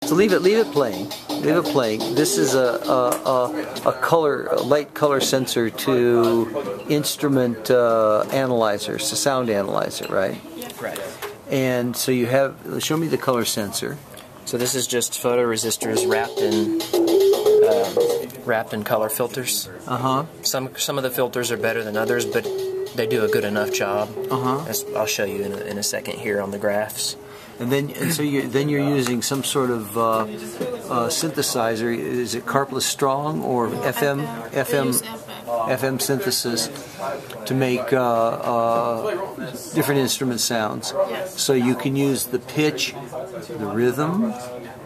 So leave it playing. Leave it playing. This is a light color sensor to instrument analyzers, to sound analyzer, right? Right. And so you have. Show me the color sensor. So this is just photoresistors wrapped in color filters. Some of the filters are better than others, but they do a good enough job. As I'll show you in a second here on the graphs. And so you're using some sort of synthesizer. Is it Carpless Strong or FM synthesis to make different instrument sounds? So you can use the pitch, the rhythm.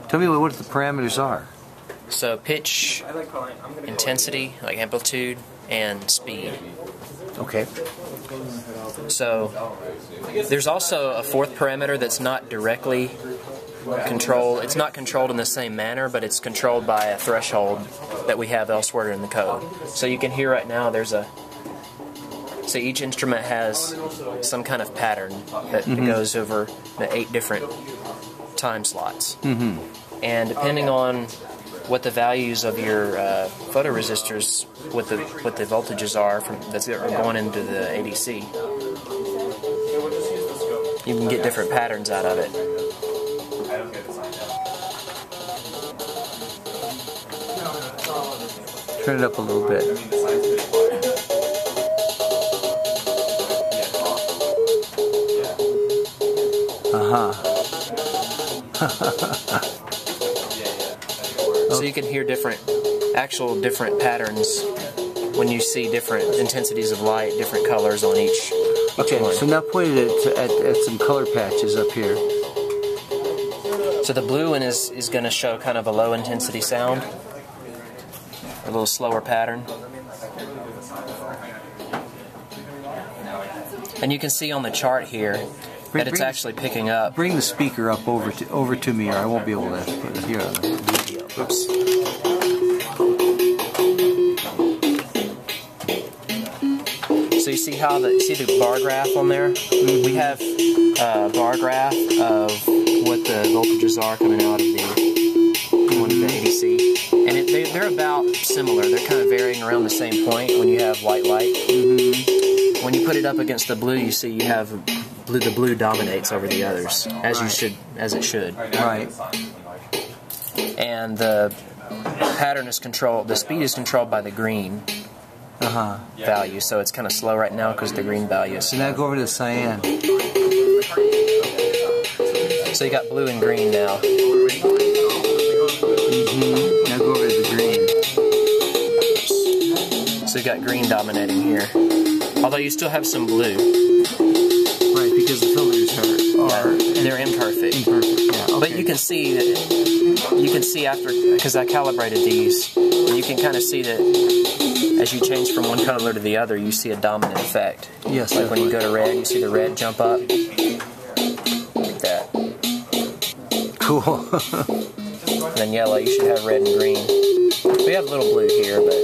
Tell me what the parameters are. So pitch, intensity, like amplitude, and speed. Okay. So there's also a fourth parameter that's not directly controlled. It's not controlled in the same manner, but it's controlled by a threshold that we have elsewhere in the code. So you can hear right now so each instrument has some kind of pattern that goes over the 8 different time slots. And depending on what the values of your photoresistors, what the voltages are that are going into the ADC, you can get different patterns out of it. Turn it up a little bit. So you can hear different patterns when you see different intensities of light, different colors on each Okay, one. so now point it at some color patches up here. So the blue one is going to show kind of a low intensity sound, a little slower pattern. And you can see on the chart here that it's actually picking up. Bring the speaker up over to me, or I won't be able to put it here on the video. Oops. So you see the bar graph on there? We have a bar graph of what the voltages are coming out of the ADC. And they're about similar. They're kind of varying around the same point when you have white light. When you put it up against the blue, you see you have the blue dominates over the others, as it should. Right. And the pattern is controlled. The speed is controlled by the green value. So it's kind of slow right now because the green value is slow. So now go over to the cyan. So you got blue and green now. Now go over to the green. So you got green dominating here. Although you still have some blue. Right, because the filters are they're imperfect. Yeah, okay. But you can see after, because I calibrated these, you can kind of see that as you change from one color to the other, you see a dominant effect. Yes. Like when you go to red, you see the red jump up. Like that. Cool. And then yellow, you should have red and green. We have a little blue here, but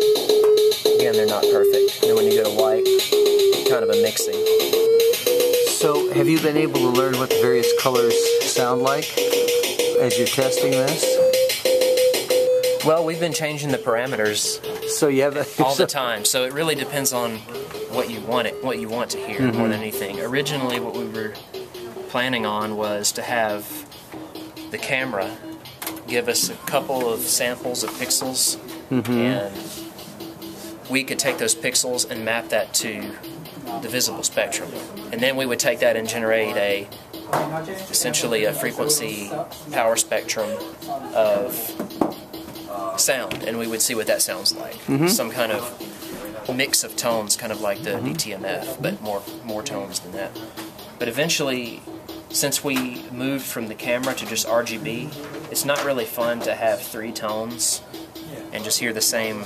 again, they're not perfect. And then when you go to white, kind of a mixing. So, have you been able to learn what the various colors sound like as you're testing this? Well, we've been changing the parameters So you have all the time. So it really depends on what you want to hear more than anything. Originally, what we were planning on was to have the camera give us a couple of samples of pixels, and we could take those pixels and map that to the visible spectrum, and then we would take that and generate essentially a frequency power spectrum of sound, and we would see what that sounds like. Some kind of mix of tones, kind of like the DTMF, but more tones than that. But eventually, since we moved from the camera to just RGB, it's not really fun to have 3 tones and just hear the same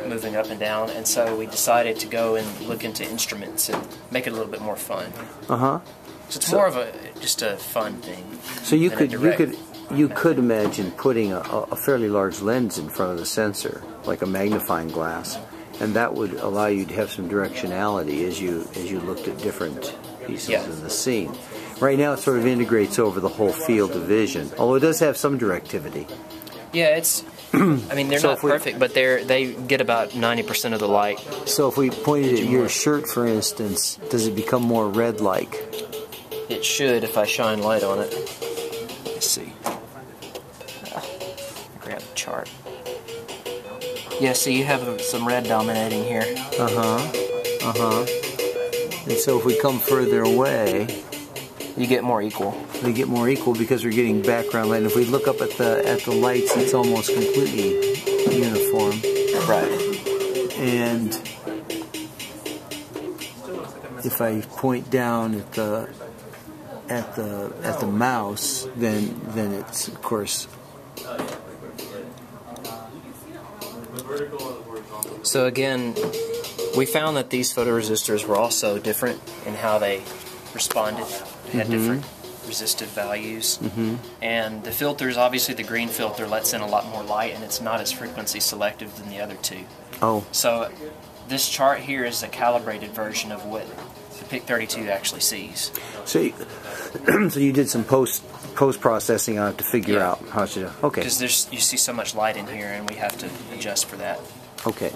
moving up and down, and so we decided to go and look into instruments and make it a little bit more fun. So it's more of just a fun thing. So you could imagine putting a fairly large lens in front of the sensor, like a magnifying glass, and that would allow you to have some directionality as you looked at different pieces in the scene. Right now it sort of integrates over the whole field of vision, although it does have some directivity. Yeah, it's. I mean, they're So not perfect, but they get about 90% of the light. So if we pointed at your shirt, for instance, does it become more red-like? It should if I shine light on it. Let's see. Grab the chart. Yeah, see, you have some red dominating here. And so if we come further away, you get more equal. They get more equal because we're getting background light. And if we look up at the lights, it's almost completely uniform. Right. And if I point down at the mouse, then it's, of course. So again, we found that these photoresistors were also different in how they responded. They had different resistive values. And the filters, obviously the green filter lets in a lot more light, and it's not as frequency selective than the other two. Oh. So this chart here is a calibrated version of what the PIC32 actually sees. So you did some post-processing on it to figure out how to... Okay. Because you see so much light in here, and we have to adjust for that. Okay.